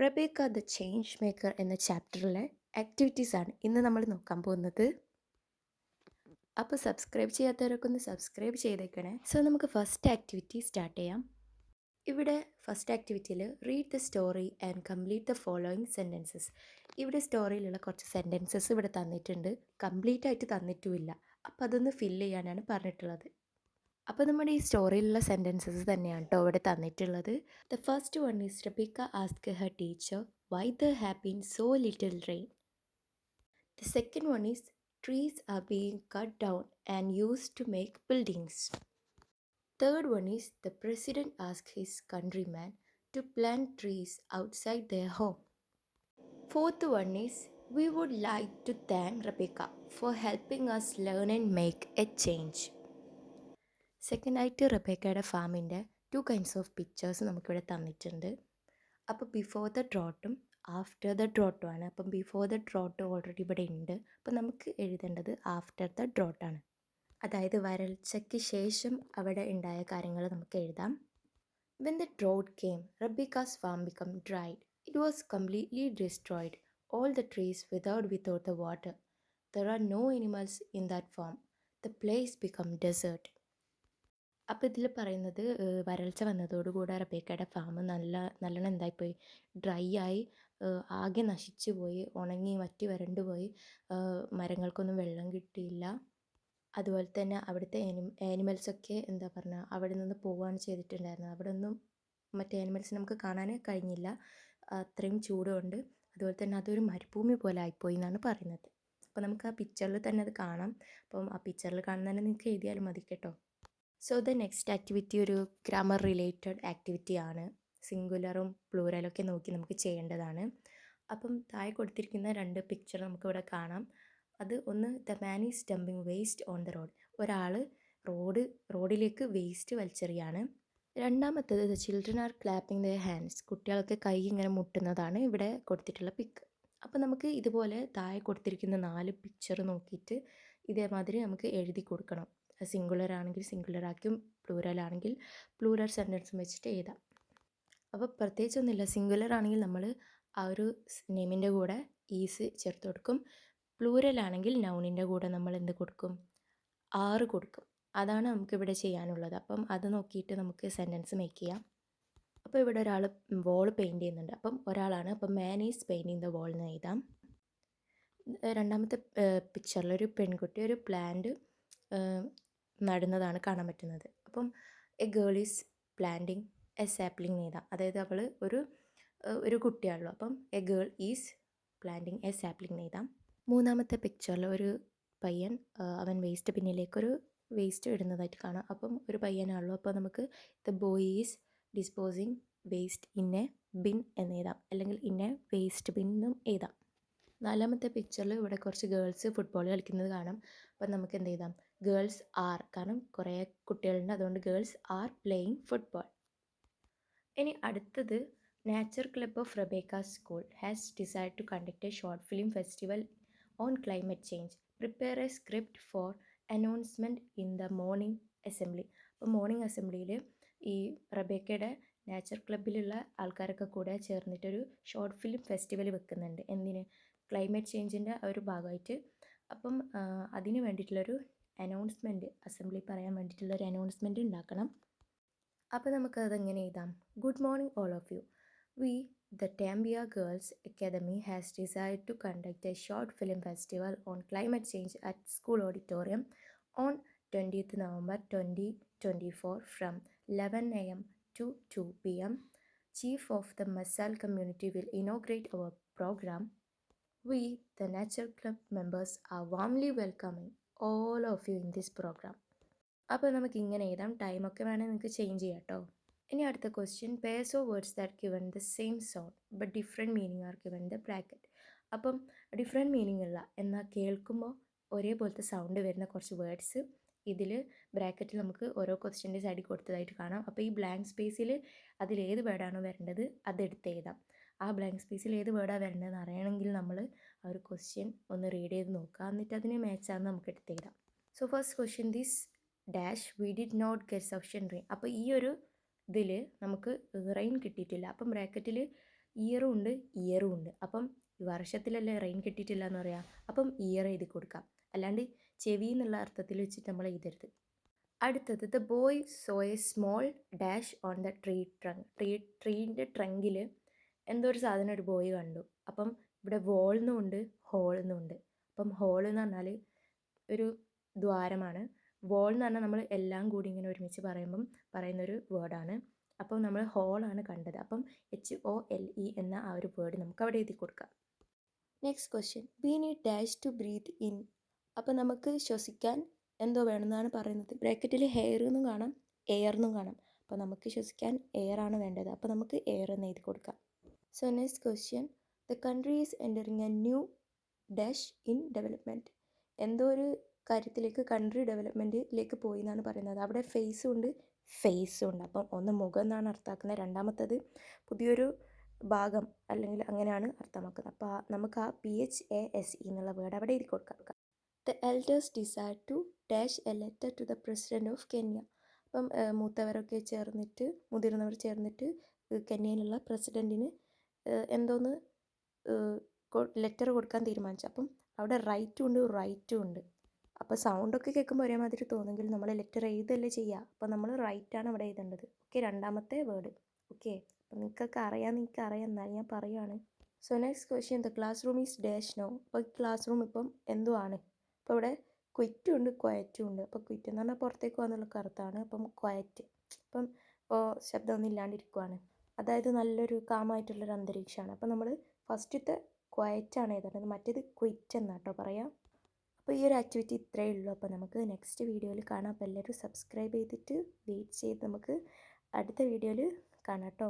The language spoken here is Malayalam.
റബേക്ക ദ ചേഞ്ച് മേക്കർ എന്ന ചാപ്റ്ററിലെ ആക്ടിവിറ്റീസാണ് ഇന്ന് നമ്മൾ നോക്കാൻ പോകുന്നത്. അപ്പോൾ സബ്സ്ക്രൈബ് ചെയ്യാത്തവരൊക്കെ ഒന്ന് സബ്സ്ക്രൈബ് ചെയ്തേക്കണേ. സോ നമുക്ക് ഫസ്റ്റ് ആക്ടിവിറ്റി സ്റ്റാർട്ട് ചെയ്യാം. ഇവിടെ ഫസ്റ്റ് ആക്ടിവിറ്റിയിൽ read the story and complete the following sentences. ഇവിടെ സ്റ്റോറിയിലുള്ള കുറച്ച് സെൻറ്റൻസസ് ഇവിടെ തന്നിട്ടുണ്ട്, കംപ്ലീറ്റ് ആയിട്ട് തന്നിട്ടുമില്ല. അപ്പോൾ അതൊന്ന് ഫില്ല് ചെയ്യാനാണ് പറഞ്ഞിട്ടുള്ളത്. അപ്പോൾ നമ്മുടെ ഈ സ്റ്റോറിയിലുള്ള സെൻറ്റൻസസ് തന്നെയാണ് കേട്ടോ ഇവിടെ തന്നിട്ടുള്ളത്. The first one is Rebecca ask her teacher why there have been so little rain. The second one is trees are being cut down and used to make buildings. Third one is the president asked his countrymen to plant trees outside their home. Fourth one is we would like to thank Rebecca for helping us learn and make a change. സെക്കൻഡായിട്ട് റബേക്കയുടെ ഫാമിൻ്റെ 2 kinds ഓഫ് പിക്ചേഴ്സ് നമുക്കിവിടെ തന്നിട്ടുണ്ട്. അപ്പോൾ ബിഫോർ ദ ഡ്രോട്ടും ആഫ്റ്റർ ദ ഡ്രോട്ടും ആണ്. അപ്പം ബിഫോർ ദ ഡ്രോട്ട് ഓൾറെഡി ഇവിടെ ഉണ്ട്. അപ്പം നമുക്ക് എഴുതേണ്ടത് ആഫ്റ്റർ ദ ഡ്രോട്ടാണ്, അതായത് വരൾച്ചയ്ക്ക് ശേഷം അവിടെ ഉണ്ടായ കാര്യങ്ങൾ നമുക്ക് എഴുതാം. When the drought came Rebecca's farm become dried. It was completely destroyed. All the trees without the water. There are no animals in that farm. The place become desert. അപ്പോൾ ഇതിൽ പറയുന്നത് വരൾച്ച വന്നതോടുകൂടി റബേക്കയുടെ ഫാം നല്ലോണം എന്തായിപ്പോയി, ഡ്രൈ ആയി, ആകെ നശിച്ചു പോയി, ഉണങ്ങി വറ്റി വരണ്ടു പോയി. മരങ്ങൾക്കൊന്നും വെള്ളം കിട്ടിയില്ല. അതുപോലെ തന്നെ അവിടുത്തെ ആനിമൽസൊക്കെ എന്താ പറഞ്ഞാൽ അവിടെ നിന്ന് പോവുകയാണ് ചെയ്തിട്ടുണ്ടായിരുന്നത്. അവിടെ ഒന്നും മറ്റേ ആനിമൽസ് നമുക്ക് കാണാൻ കഴിഞ്ഞില്ല, അത്രയും ചൂടുകൊണ്ട്. അതുപോലെ തന്നെ അതൊരു മരുഭൂമി പോലെ ആയിപ്പോയി എന്നാണ് പറയുന്നത്. അപ്പോൾ നമുക്ക് ആ പിക്ചറിൽ തന്നെ അത് കാണാം. അപ്പം ആ പിക്ചറിൽ കാണുന്ന തന്നെ നിങ്ങൾക്ക് എഴുതിയാലും മതി കേട്ടോ. സോ ദ നെക്സ്റ്റ് ആക്ടിവിറ്റി ഒരു ഗ്രാമർ റിലേറ്റഡ് ആക്ടിവിറ്റി ആണ്. സിംഗുലറും പ്ലൂറലൊക്കെ നോക്കി നമുക്ക് ചെയ്യേണ്ടതാണ്. അപ്പം താഴെ കൊടുത്തിരിക്കുന്ന 2 പിക്ചർ നമുക്കിവിടെ കാണാം. അത് ഒന്ന് the man is dumping waste on the road. ഒരാൾ റോഡിലേക്ക് വേസ്റ്റ് വലിച്ചെറിയാണ്. രണ്ടാമത്തേത് the children are clapping the hands. കുട്ടികളൊക്കെ കൈ ഇങ്ങനെ മുട്ടുന്നതാണ് ഇവിടെ കൊടുത്തിട്ടുള്ള പിക്ക്. അപ്പോൾ നമുക്ക് ഇതുപോലെ താഴെ കൊടുത്തിരിക്കുന്ന 4 പിക്ചർ നോക്കിയിട്ട് ഇതേമാതിരി നമുക്ക് എഴുതി കൊടുക്കണം. സിംഗുലർ ആണെങ്കിൽ സിംഗുലർ ആക്കും, പ്ലൂറൽ ആണെങ്കിൽ പ്ലൂറൽ സെൻറ്റൻസും വെച്ചിട്ട് എഴുതാം. അപ്പോൾ പ്രത്യേകിച്ചൊന്നുമില്ല. സിംഗുലർ ആണെങ്കിൽ നമ്മൾ ആ ഒരു നെയിമിൻ്റെ കൂടെ ഈസ് ചേർത്ത് കൊടുക്കും. പ്ലൂറൽ ആണെങ്കിൽ നൗണിൻ്റെ കൂടെ നമ്മൾ എന്ത് കൊടുക്കും, ആറ് കൊടുക്കും. അതാണ് നമുക്കിവിടെ ചെയ്യാനുള്ളത്. അപ്പം അത് നോക്കിയിട്ട് നമുക്ക് സെൻറ്റൻസ് മേക്ക് ചെയ്യാം. അപ്പോൾ ഇവിടെ ഒരാൾ വോൾ പെയിൻറ്റ് ചെയ്യുന്നുണ്ട്. അപ്പം ഒരാളാണ്. അപ്പം man is painting the wall എന്ന് എഴുതാം. രണ്ടാമത്തെ പിക്ചറിൽ ഒരു പെൺകുട്ടി ഒരു പ്ലാന്റ് നടുന്നതാണ് കാണാൻ പറ്റുന്നത്. അപ്പം A girl is planting A sapling എഴുതാം. അതായത് അവൾ ഒരു കുട്ടിയാണല്ലോ. അപ്പം A girl is planting A sapling എഴുതാം. മൂന്നാമത്തെ പിക്ചറിൽ ഒരു പയ്യൻ അവൻ വേസ്റ്റ് ബിന്നിലേക്കൊരു വേസ്റ്റ് ഇടുന്നതായിട്ട് കാണാം. അപ്പം ഒരു പയ്യനാണല്ലോ. അപ്പോൾ നമുക്ക് the boy is disposing waste in A bin എന്ന് എഴുതാം, അല്ലെങ്കിൽ ഇൻ എ വേസ്റ്റ് ബിൻ എന്നും എഴുതാം. നാലാമത്തെ പിക്ചറിൽ ഇവിടെ കുറച്ച് ഗേൾസ് ഫുട്ബോൾ കളിക്കുന്നത് കാണാം. അപ്പം നമുക്ക് എന്ത് ചെയ്താം, ഗേൾസ് ആർ, കാരണം കുറേ കുട്ടികളുണ്ട്, അതുകൊണ്ട് ഗേൾസ് ആർ പ്ലേയിങ് ഫുട്ബോൾ. ഇനി അടുത്തത് nature club of Rebecca school has decide to conduct a short film festival on climate change. Prepare a script for announcement in the morning assembly. അപ്പോൾ മോർണിംഗ് അസംബ്ലിയിൽ ഈ റബേക്കയുടെ നാച്ചർ ക്ലബിലുള്ള ആൾക്കാരൊക്കെ കൂടെ ചേർന്നിട്ടൊരു ഷോർട്ട് ഫിലിം ഫെസ്റ്റിവൽ വെക്കുന്നുണ്ട്. എന്തിന്, ക്ലൈമറ്റ് ചേഞ്ചിൻ്റെ ഒരു ഭാഗമായിട്ട്. അപ്പം അതിന് വേണ്ടിയിട്ടുള്ളൊരു അനൗൺസ്മെൻറ്റ്, അസംബ്ലി പറയാൻ വേണ്ടിയിട്ടുള്ളൊരു അനൗൺസ്മെൻറ്റ് ഉണ്ടാക്കണം. അപ്പോൾ നമുക്കതെങ്ങനെ എഴുതാം, good morning all of you. We the Tambia girls academy has decide to conduct a short film festival on climate change at school auditorium on 20th November 2024 from 11 a.m. to 2 p.m. Chief of the Masal community will inaugurate our program. We, the Nature Club members, are warmly welcoming all of you in this program. അപ്പോൾ നമുക്ക് ഇങ്ങനെ എഴുതാം. ടൈമൊക്കെ വേണമെങ്കിൽ നിങ്ങൾക്ക് ചേഞ്ച് ചെയ്യാം കേട്ടോ. ഇനി അടുത്ത question, purse of words that given the same sound but different meaning R given the bracket. അപ്പം ഡിഫറെൻറ്റ് മീനിങ് ഉള്ള എന്നാൽ കേൾക്കുമ്പോൾ ഒരേപോലത്തെ സൗണ്ട് വരുന്ന കുറച്ച് വേർഡ്സ് ഇതിൽ ബ്രാക്കറ്റിൽ നമുക്ക് ഓരോ ക്വസ്റ്റ്യൻ്റെ സൈഡിൽ കൊടുത്തതായിട്ട് കാണാം. അപ്പോൾ ഈ ബ്ലാങ്ക് സ്പേസിൽ അതിലേത് വേർഡാണോ വരേണ്ടത് അതെടുത്ത് എഴുതാം. ആ ബ്ലാങ്ക് സ്പേസിൽ ഏത് വേർഡാണ് വരേണ്ടതെന്ന് അറിയണമെങ്കിൽ നമ്മൾ ആ ഒരു ക്വസ്റ്റ്യൻ ഒന്ന് റീഡ് ചെയ്ത് നോക്കുക, എന്നിട്ട് അതിന് മാച്ചാണെന്ന് നമുക്ക് എടുത്ത് എഴുതാം. So first question, this dash we did not get sufficient rain. അപ്പോൾ ഈ ഒരു ഇതിൽ നമുക്ക് റെയിൻ കിട്ടിയിട്ടില്ല. അപ്പം ബ്രാക്കറ്റിൽ ഇയറും ഉണ്ട് ഇയറും ഉണ്ട്. അപ്പം വർഷത്തിലല്ലേ റെയിൻ കിട്ടിയിട്ടില്ല എന്ന് പറയാം. അപ്പം ഇയർ എഴുതി കൊടുക്കാം. അല്ലാണ്ട് ചെവി എന്നുള്ള അർത്ഥത്തിൽ വെച്ചിട്ട് നമ്മൾ എഴുതരുത്. അടുത്തത് the boy saw a small dash on the ട്രീൻ്റെ ട്രങ്കിൽ എന്തോ ഒരു സാധനം ഒരു ബോയ് കണ്ടു. അപ്പം ഇവിടെ വോൾ എന്നുമുണ്ട് ഹോൾ എന്നുമുണ്ട്. അപ്പം ഹോൾ എന്ന് പറഞ്ഞാൽ ഒരു ദ്വാരമാണ്. വോൾ എന്ന് പറഞ്ഞാൽ നമ്മൾ എല്ലാം കൂടി ഇങ്ങനെ ഒരുമിച്ച് പറയുന്നൊരു വേർഡാണ്. അപ്പം നമ്മൾ ഹോളാണ് കണ്ടത്. അപ്പം HOLE എന്ന ആ ഒരു വേർഡ് നമുക്ക് അവിടെ എഴുതി കൊടുക്കാം. Next question, we need dash to breathe in. അപ്പം നമുക്ക് ശ്വസിക്കാൻ എന്തോ വേണമെന്നാണ് പറയുന്നത്. ബ്രാക്കറ്റിൽ ഹെയർ എന്നും കാണാം എയർ എന്നും കാണാം. അപ്പോൾ നമുക്ക് ശ്വസിക്കാൻ എയർ ആണ് വേണ്ടത്. അപ്പോൾ നമുക്ക് എയർ എന്ന് എഴുതി കൊടുക്കാം. So next question, the country is entering A nu dash in development. എന്തോ ഒരു കാര്യത്തിലേക്ക് കൺട്രി ഡെവലപ്മെൻറ്റിലേക്ക് പോയി എന്നാണ് പറയുന്നത്. അവിടെ ഫേസും ഉണ്ട് ഫേസും ഉണ്ട്. അപ്പം ഒന്ന് മുഖം എന്നാണ് അർത്ഥമാക്കുന്നത്, രണ്ടാമത്തത് പുതിയൊരു ഭാഗം അല്ലെങ്കിൽ അങ്ങനെയാണ് അർത്ഥമാക്കുന്നത്. അപ്പോൾ നമുക്ക് ആ PHASE എന്നുള്ള വേർഡ് അവിടെ എഴുതി കൊടുക്കാം. The elders decide to dash a letter to the president of Kenya. അപ്പം മുതിർന്നവർ ചേർന്നിട്ട് കെന്യയിലുള്ള പ്രസിഡൻറ്റിന് എന്തോന്ന് ലെറ്റർ കൊടുക്കാൻ തീരുമാനിച്ചു. അപ്പം അവിടെ റൈറ്റും ഉണ്ട്. അപ്പോൾ സൗണ്ടൊക്കെ കേൾക്കുമ്പോൾ ഒരേമാതിരി തോന്നുമെങ്കിൽ നമ്മൾ ലെറ്റർ എഴുതല്ലേ ചെയ്യുക. അപ്പോൾ നമ്മൾ റൈറ്റാണ് അവിടെ എഴുതേണ്ടത്. ഓക്കെ, രണ്ടാമത്തെ വേർഡ്. ഓക്കെ, അപ്പോൾ നിങ്ങൾക്കൊക്കെ അറിയാം എന്നാൽ ഞാൻ പറയുകയാണ്. So next question, the classroom is dash now. അപ്പോൾ ക്ലാസ് റൂം ഇപ്പം എന്തോ ആണ്. അപ്പോൾ ഇവിടെ ക്വിറ്റും ഉണ്ട് ക്വയറ്റും ഉണ്ട്. അപ്പോൾ ക്വിറ്റ് എന്ന് പറഞ്ഞാൽ പുറത്തേക്ക് വന്നുള്ള അർത്ഥമാണ്. അപ്പം ക്വയറ്റ് അപ്പം ശബ്ദമൊന്നും ഇല്ലാണ്ടിരിക്കുവാണ്. അതായത് നല്ലൊരു കാമായിട്ടുള്ളൊരു അന്തരീക്ഷമാണ്. അപ്പോൾ നമ്മൾ ഫസ്റ്റത്തെ ക്വയറ്റാണ് എഴുതേണ്ടത്, മറ്റേത് ക്വിറ്റ് എന്നാട്ടോ പറയാം. അപ്പോൾ ഈ ഒരു ആക്ടിവിറ്റി ഇത്രയേ ഉള്ളൂ. അപ്പോൾ നമുക്ക് നെക്സ്റ്റ് വീഡിയോയിൽ കാണാം. അപ്പോൾ എല്ലാവരും സബ്സ്ക്രൈബ് ചെയ്തിട്ട് വെയിറ്റ് ചെയ്ത് നമുക്ക് അടുത്ത വീഡിയോയിൽ കാണാം കേട്ടോ.